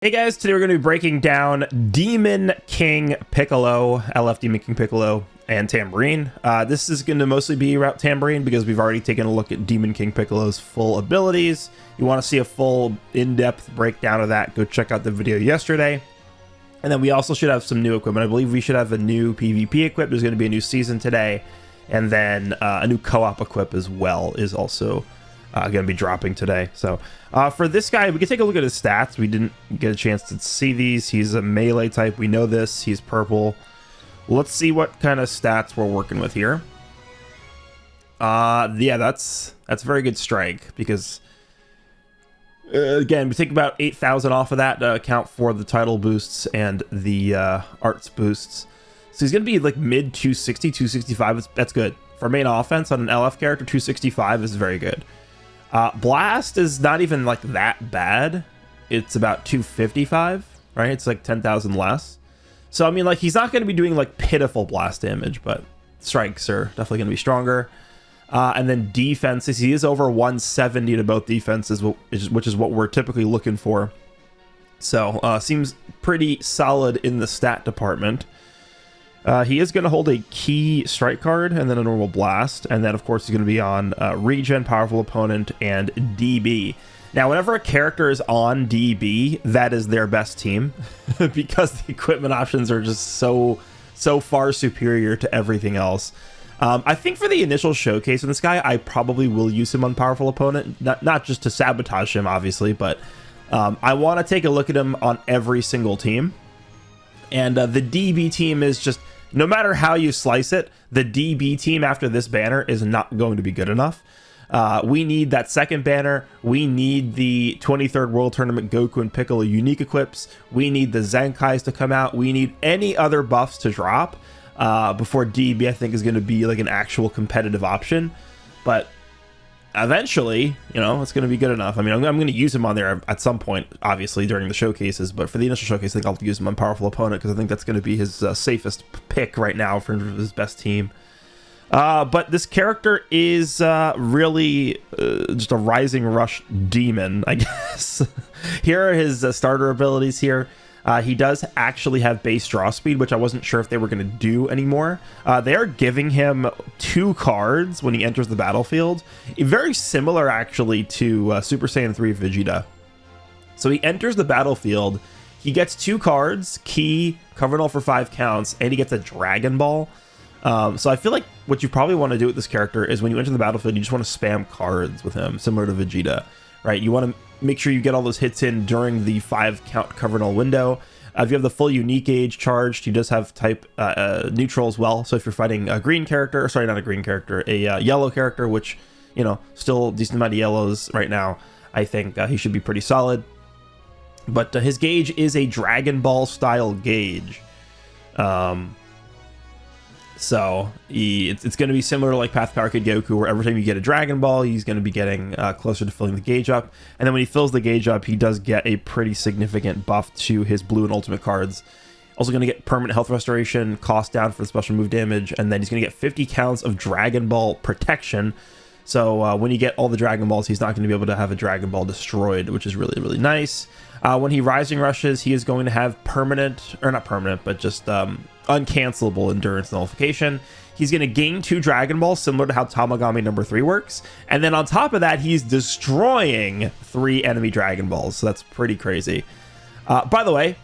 Hey guys, today we're going to be breaking down Demon King Piccolo, LF Demon King Piccolo, and Tambourine. This is going to mostly be about Tambourine because we've already taken a look at Demon King Piccolo's full abilities. You want to see a full in-depth breakdown of that, go check out the video yesterday. And then we also should have some new equipment. I believe we should have a new PvP equip. There's going to be a new season today. And then a new co-op equip as well is also going to be dropping today. So for this guy, we can take a look at his stats. We didn't get a chance to see these. He's a melee type. We know this. He's purple. Let's see what kind of stats we're working with here. Yeah, that's very good strike because again, we take about 8,000 off of that to account for the title boosts and the arts boosts. So he's going to be like mid 260, 265. That's good. For main offense on an LF character, 265 is very good. Blast is not even like that bad. It's about 255, right? It's like 10,000 less. So, I mean, like, he's not going to be doing like pitiful blast damage, but strikes are definitely going to be stronger. And then defenses, he is over 170 to both defenses, which is what we're typically looking for. So, seems pretty solid in the stat department. He is going to hold a key strike card and then a normal blast. And then, of course, he's going to be on regen, powerful opponent, and DB. Now, whenever a character is on DB, that is their best team because the equipment options are just so far superior to everything else. I think for the initial showcase on this guy, I probably will use him on powerful opponent, not just to sabotage him, obviously, but I want to take a look at him on every single team. And the DB team is just, no matter how you slice it, the DB team after this banner is not going to be good enough. We need that second banner. We need the 23rd World Tournament Goku and Piccolo unique equips. We need the Zenkais to come out. We need any other buffs to drop before DB, I think, is going to be like an actual competitive option. But eventually, you know, it's going to be good enough. I mean, I'm going to use him on there at some point, obviously, during the showcases. But for the initial showcase, I think I'll use him on powerful opponent because I think that's going to be his safest pick right now for his best team. But this character is really just a rising rush demon, I guess. Here are his starter abilities here. He does actually have base draw speed, which I wasn't sure if they were going to do anymore. They are giving him 2 cards when he enters the battlefield. Very similar, actually, to Super Saiyan 3 Vegeta. So he enters the battlefield. He gets 2 cards, Key, Cover Null for 5 counts, and he gets a Dragon Ball. So I feel like what you probably want to do with this character is when you enter the battlefield, you just want to spam cards with him, similar to Vegeta, right? You want to make sure you get all those hits in during the 5 count cover null window. If you have the full unique age charged, he does have type neutral as well. So if you're fighting a green character, sorry, not a green character, a yellow character, which, you know, still a decent amount of yellows right now, I think he should be pretty solid. But his gauge is a Dragon Ball style gauge. So it's going to be similar to like Path Power Kid Goku, where every time you get a Dragon Ball, he's going to be getting closer to filling the gauge up. And then when he fills the gauge up, he does get a pretty significant buff to his blue and ultimate cards. Also going to get permanent health restoration, cost down for the special move damage, and then he's going to get 50 counts of Dragon Ball protection. So when you get all the Dragon Balls, he's not going to be able to have a Dragon Ball destroyed, which is really, really nice. When he rising rushes, he is going to have permanent, or not permanent, but just uncancelable endurance nullification. He's going to gain 2 Dragon Balls, similar to how Tamagami number 3 works. And then on top of that, he's destroying 3 enemy Dragon Balls. So that's pretty crazy. By the way,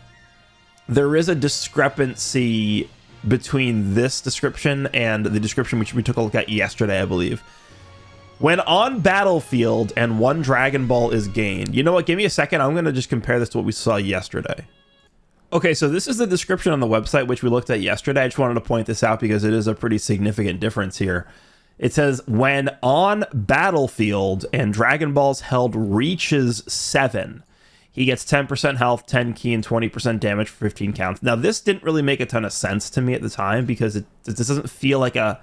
there is a discrepancy between this description and the description which we took a look at yesterday, I believe. When on battlefield and 1 Dragon Ball is gained, you know what? Give me a second. I'm going to just compare this to what we saw yesterday. Okay, so this is the description on the website, which we looked at yesterday. I just wanted to point this out because it is a pretty significant difference here. It says, when on battlefield and Dragon Balls held reaches 7, he gets 10% health, 10 key, and 20% damage for 15 counts. Now, this didn't really make a ton of sense to me at the time because this doesn't feel like a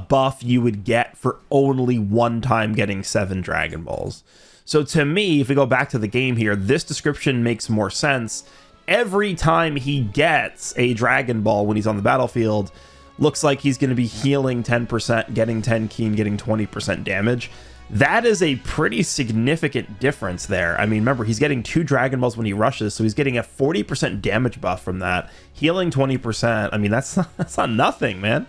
buff you would get for only one time getting 7 Dragon Balls. So to me, if we go back to the game here, this description makes more sense. Every time he gets a Dragon Ball when he's on the battlefield, looks like he's going to be healing 10%, getting 10 key, and getting 20% damage. That is a pretty significant difference there. I mean, remember, he's getting 2 Dragon Balls when he rushes, so he's getting a 40% damage buff from that. Healing 20%. I mean, that's not nothing, man.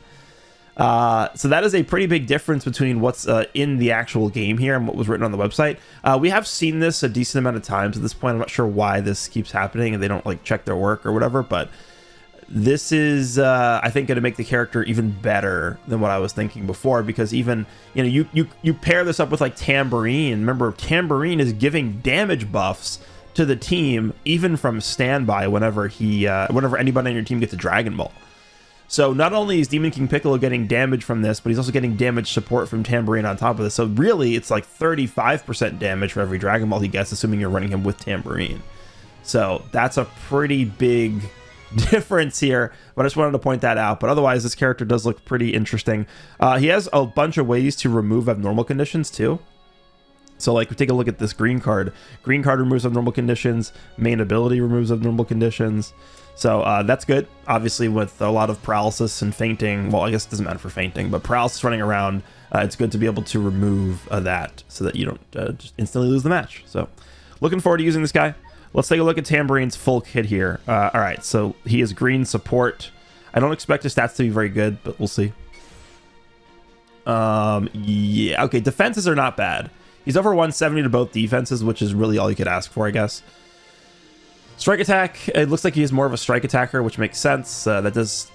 So that is a pretty big difference between what's in the actual game here and what was written on the website. We have seen this a decent amount of times at this point. I'm not sure why this keeps happening and they don't like check their work or whatever, but this is I think going to make the character even better than what I was thinking before, because even, you know, you pair this up with like Tambourine. Remember, Tambourine is giving damage buffs to the team even from standby whenever whenever anybody on your team gets a Dragon Ball. So not only is Demon King Piccolo getting damage from this, but he's also getting damage support from Tambourine on top of this. So really, it's like 35% damage for every Dragon Ball he gets, assuming you're running him with Tambourine. So that's a pretty big difference here, but I just wanted to point that out. But otherwise, this character does look pretty interesting. He has a bunch of ways to remove abnormal conditions too. So like, take a look at this green card. Green card removes abnormal conditions. Main ability removes abnormal conditions. So that's good. Obviously, with a lot of paralysis and fainting, well, I guess it doesn't matter for fainting, but paralysis running around, it's good to be able to remove that so that you don't just instantly lose the match. So looking forward to using this guy. Let's take a look at Tambourine's full kit here. All right, so he is green support. I don't expect his stats to be very good, but we'll see. Yeah, okay, defenses are not bad. He's over 170 to both defenses, which is really all you could ask for, I guess. Strike attack, it looks like he is more of a strike attacker, which makes sense. That does,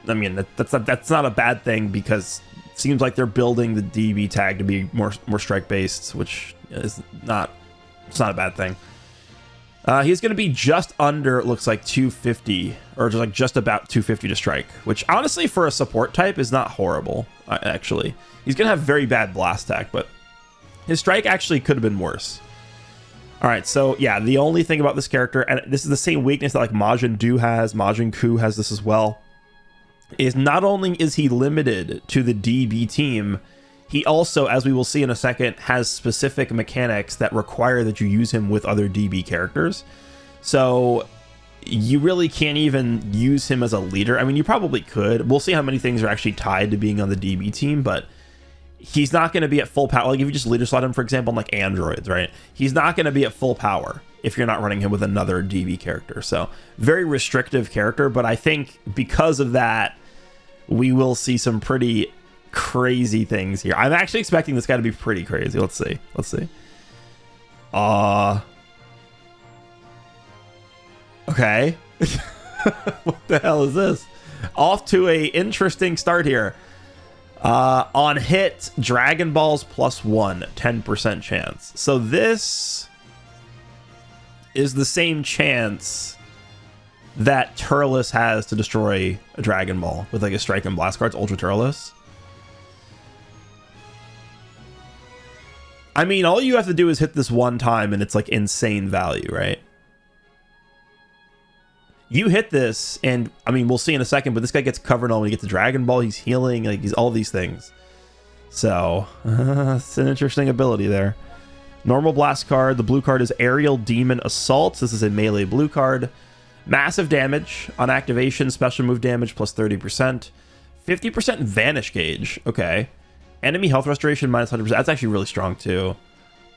I mean, that's not a bad thing, because it seems like they're building the DB tag to be more strike based, which is not a bad thing. He's going to be just under, it looks like 250, or just about 250 to strike, which honestly for a support type is not horrible. Actually, he's going to have very bad blast attack, but his strike actually could have been worse. All right, so yeah, the only thing about this character, and this is the same weakness that like Majin Du has, Majin Ku has this as well, is not only is he limited to the DB team, he also, as we will see in a second, has specific mechanics that require that you use him with other DB characters. So you really can't even use him as a leader. I mean, you probably could. We'll see how many things are actually tied to being on the DB team, but he's not going to be at full power. Like if you just leader slot him, for example, on like androids, right? He's not going to be at full power if you're not running him with another DB character. So very restrictive character, but I think because of that, we will see some pretty crazy things here. I'm actually expecting this guy to be pretty crazy. Let's see. Okay. What the hell is this? Off to a interesting start here. On hit, Dragon Balls +1, 10% chance. So this is the same chance that Turles has to destroy a Dragon Ball with like a Strike and Blast cards, Ultra Turles. I mean, all you have to do is hit this one time and it's like insane value, right? You hit this, and I mean, we'll see in a second, but this guy gets covered on when he gets the Dragon Ball. He's healing, like he's all these things. So it's an interesting ability there. Normal blast card. The blue card is Aerial Demon Assault. This is a melee blue card. Massive damage on activation. Special move damage plus 30%. 50% vanish gauge. Okay. Enemy health restoration minus 100%. That's actually really strong too.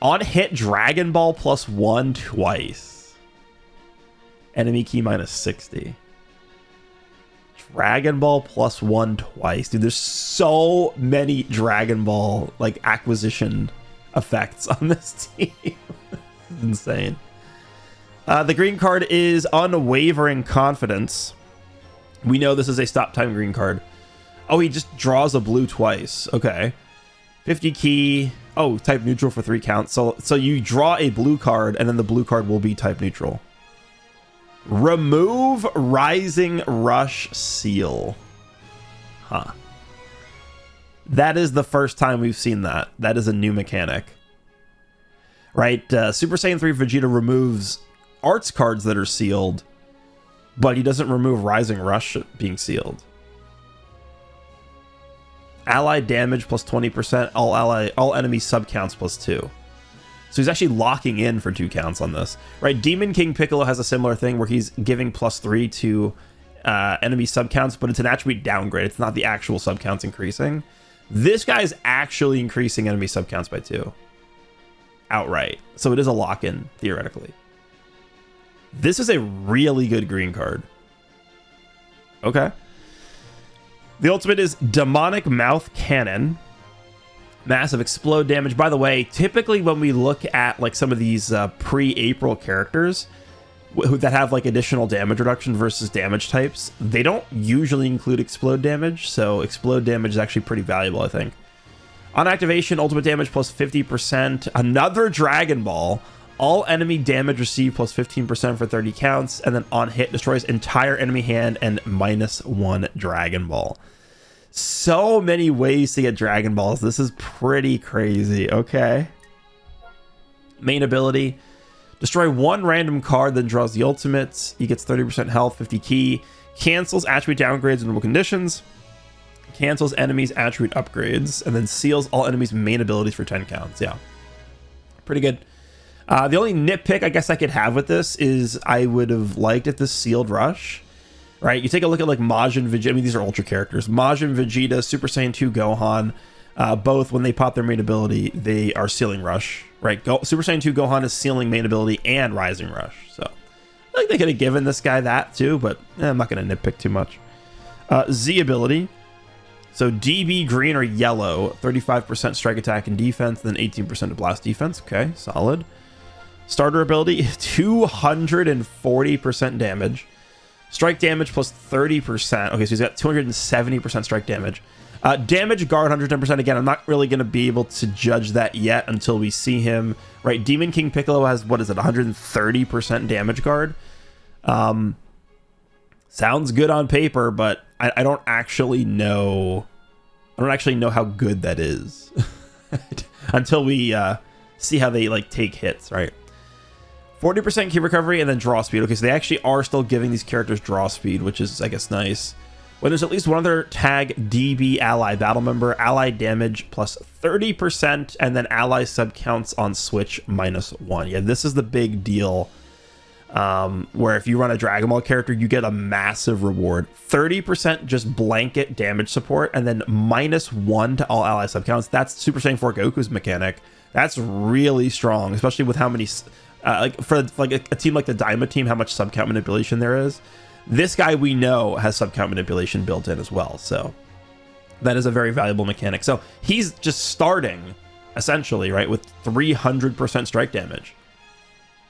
On hit, Dragon Ball +1 twice. Enemy key minus 60. Dragon Ball +1 twice. Dude, there's so many Dragon Ball like acquisition effects on this team. This is insane. The green card is Unwavering Confidence. We know this is a stop time green card. Oh, he just draws a blue twice. Okay. 50 key. Oh, type neutral for 3 counts. So you draw a blue card and then the blue card will be type neutral. Remove Rising Rush Seal. Huh. That is the first time we've seen that. That is a new mechanic. Right? Super Saiyan 3 Vegeta removes arts cards that are sealed, but he doesn't remove Rising Rush being sealed. Ally damage plus 20%, all enemy subcounts plus 2. So he's actually locking in for 2 counts on this. Right, Demon King Piccolo has a similar thing where he's giving plus 3 to enemy subcounts, but it's an attribute downgrade. It's not the actual subcounts increasing. This guy is actually increasing enemy sub counts by 2 outright. So it is a lock-in, theoretically. This is a really good green card. Okay. The ultimate is Demonic Mouth Cannon. Massive explode damage. By the way, typically when we look at like some of these pre-April characters that have like additional damage reduction versus damage types, they don't usually include explode damage. So explode damage is actually pretty valuable, I think. On activation, ultimate damage plus 50%. Another Dragon Ball. All enemy damage received plus 15% for 30 counts. And then on hit, destroys entire enemy hand and -1 Dragon Ball. So many ways to get Dragon Balls. This is pretty crazy. Okay. Main ability. Destroy one random card, then draws the ultimate. He gets 30% health, 50 key. Cancels attribute downgrades in normal conditions. Cancels enemies' attribute upgrades. And then seals all enemies' main abilities for 10 counts. Yeah. Pretty good. The only nitpick I guess I could have with this is I would have liked it this sealed rush. Right? You take a look at like Majin Vegeta. I mean, these are ultra characters. Majin Vegeta, Super Saiyan 2 Gohan. Both, when they pop their main ability, they are sealing rush. Right? Super Saiyan 2 Gohan is sealing main ability and rising rush. So I think they could have given this guy that too, but I'm not going to nitpick too much. Z ability. So DB green or yellow, 35% strike attack and defense, then 18% to blast defense. Okay, solid. Starter ability, 240% damage. Strike damage plus 30%. Okay, so he's got 270% strike damage. Damage guard 110%. Again, I'm not really going to be able to judge that yet until we see him. Right, Demon King Piccolo has, what is it, 130% damage guard. Sounds good on paper, but I don't actually know. I don't actually know how good that is until we see how they like take hits, right? 40% key recovery and then draw speed. Okay, so they actually are still giving these characters draw speed, which is, I guess, nice. When there's at least one other tag DB ally battle member, ally damage plus 30%, and then ally sub counts on switch -1. Yeah, this is the big deal. Where if you run a Dragon Ball character, you get a massive reward. 30% just blanket damage support, and then -1 to all ally sub counts. That's Super Saiyan 4 Goku's mechanic. That's really strong, especially with how many... like for like a team like the Daima team, how much sub count manipulation there is. This guy we know has sub count manipulation built in as well, so that is a very valuable mechanic. So he's just starting essentially, right, with 300% strike damage,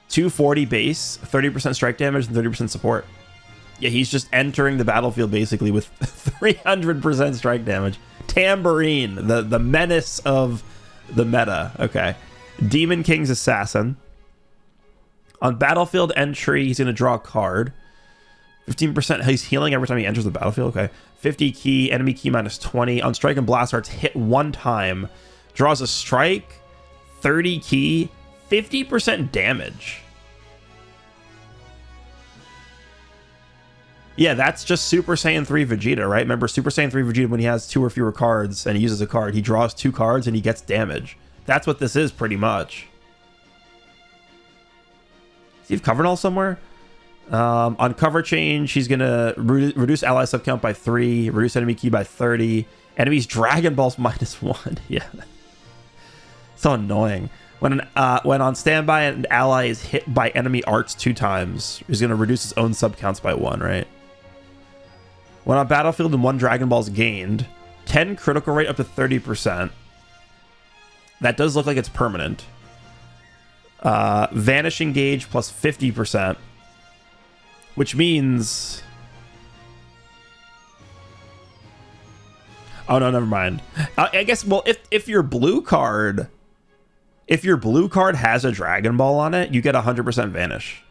240 base, 30% strike damage, and 30% support. Yeah, he's just entering the battlefield basically with 300% strike damage. Tambourine, the menace of the meta. Okay, Demon King's Assassin. On battlefield entry, he's going to draw a card. 15%, he's healing every time he enters the battlefield. Okay. 50 key, enemy key -20. On strike and blast arts, hit one time. Draws a strike, 30 key, 50% damage. Yeah, that's just Super Saiyan 3 Vegeta, right? Remember, Super Saiyan 3 Vegeta, when he has 2 or fewer cards and he uses a card, he draws 2 cards and he gets damage. That's what this is, pretty much. You've covered all somewhere. On cover change, he's gonna reduce ally sub count by 3, reduce enemy key by 30, enemies Dragon Balls -1. Yeah, so annoying. When on standby, an ally is hit by enemy arts 2 times, he's gonna reduce his own sub counts by 1. Right. When on battlefield and 1 Dragon Ball is gained, 10 critical rate up to 30%. That does look like it's permanent. Vanishing gauge plus 50%, which means... Oh, no, never mind. I guess, well, if your blue card... If your blue card has a Dragon Ball on it, you get 100% vanish.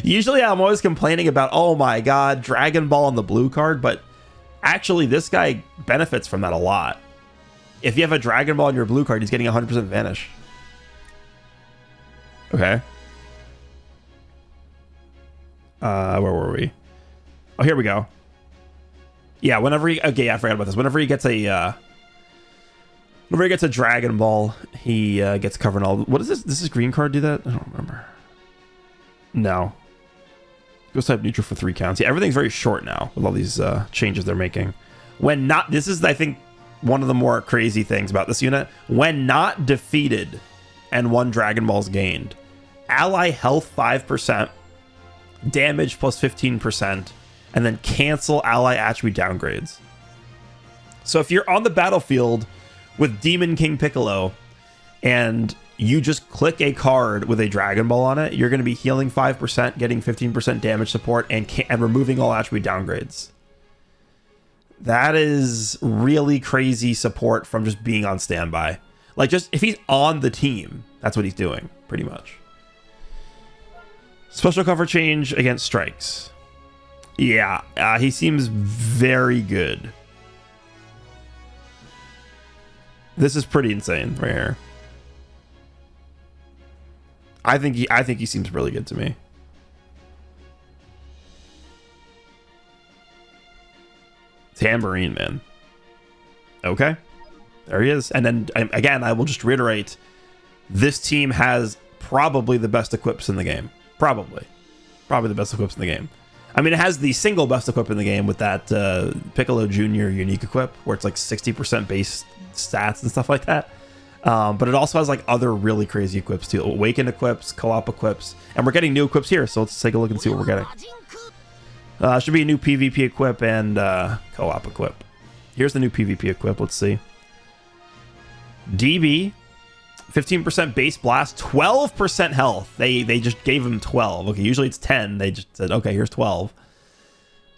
Usually I'm always complaining about, oh my god, Dragon Ball on the blue card, but actually this guy benefits from that a lot. If you have a Dragon Ball on your blue card, he's getting 100% vanish. Okay. Where were we? Oh, here we go. Yeah, whenever he... Okay, I forgot about this. Whenever he gets a Dragon Ball, he gets covered in all... What is this? Does this green card do that? I don't remember. No. Ghost type neutral for 3 counts. Yeah, everything's very short now with all these changes they're making. When not, this is, I think, one of the more crazy things about this unit. When not defeated and 1 Dragon Ball's gained, ally health 5%, damage plus 15%, and then cancel ally attribute downgrades. So if you're on the battlefield with Demon King Piccolo and you just click a card with a Dragon Ball on it, you're going to be healing 5%, getting 15% damage support, and removing all attribute downgrades. That is really crazy support from just being on standby. Like, just if he's on the team, that's what he's doing, pretty much. Special cover change against strikes. Yeah, he seems very good. This is pretty insane right here. I think he seems really good to me. Tambourine, man. Okay, there he is. And then again, I will just reiterate, this team has probably the best equips in the game. Probably the best equips in the game. I mean, it has the single best equip in the game with that Piccolo Jr. unique equip, where it's like 60% base stats and stuff like that. But it also has like other really crazy equips too. Awaken equips, co-op equips, and we're getting new equips here. So let's take a look and see what we're getting. Should be a new PvP equip and co-op equip. Here's the new PvP equip. Let's see. DB, 15% base blast, 12% health. They just gave him 12. Okay, usually it's 10. They just said, okay, here's 12.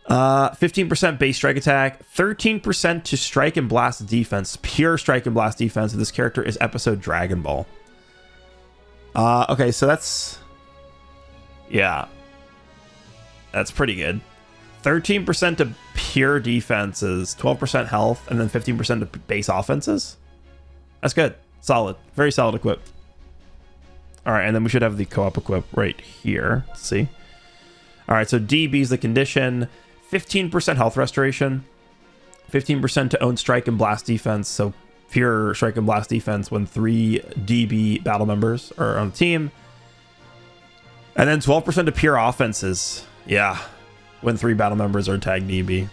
15% base strike attack, 13% to strike and blast defense, pure strike and blast defense. This character is episode Dragon Ball. Okay, so that's, yeah, that's pretty good. 13% to pure defenses, 12% health, and then 15% to base offenses. That's good. Solid. Very solid equip. All right, and then we should have the co-op equip right here. Let's see. All right, so DB is the condition. 15% health restoration. 15% to own strike and blast defense. So pure strike and blast defense when 3 DB battle members are on the team. And then 12% to pure offenses. Yeah. When 3 battle members are tagged DB.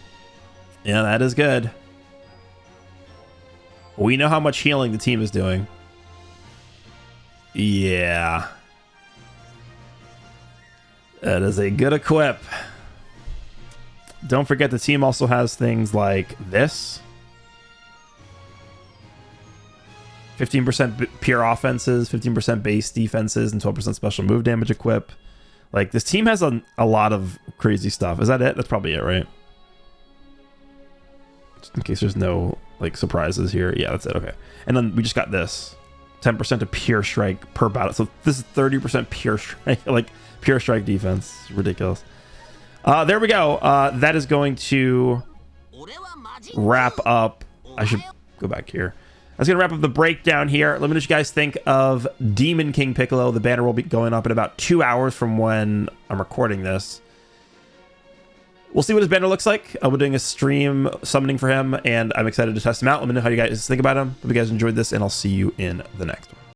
Yeah, that is good. We know how much healing the team is doing. Yeah. That is a good equip. Don't forget the team also has things like this. 15% pure offenses, 15% base defenses, and 12% special move damage equip. Like, this team has a lot of crazy stuff. Is that it? That's probably it, right? Just in case there's no, like, surprises here. Yeah, that's it. Okay. And then we just got this. 10% of pure strike per battle. So this is 30% pure strike, like, pure strike defense. It's ridiculous. There we go. That is going to wrap up. I should go back here. That's going to wrap up the breakdown here. Let me know what you guys think of Demon King Piccolo. The banner will be going up in about 2 hours from when I'm recording this. We'll see what his banner looks like. I'll be doing a stream summoning for him, and I'm excited to test him out. Let me know how you guys think about him. Hope you guys enjoyed this, and I'll see you in the next one.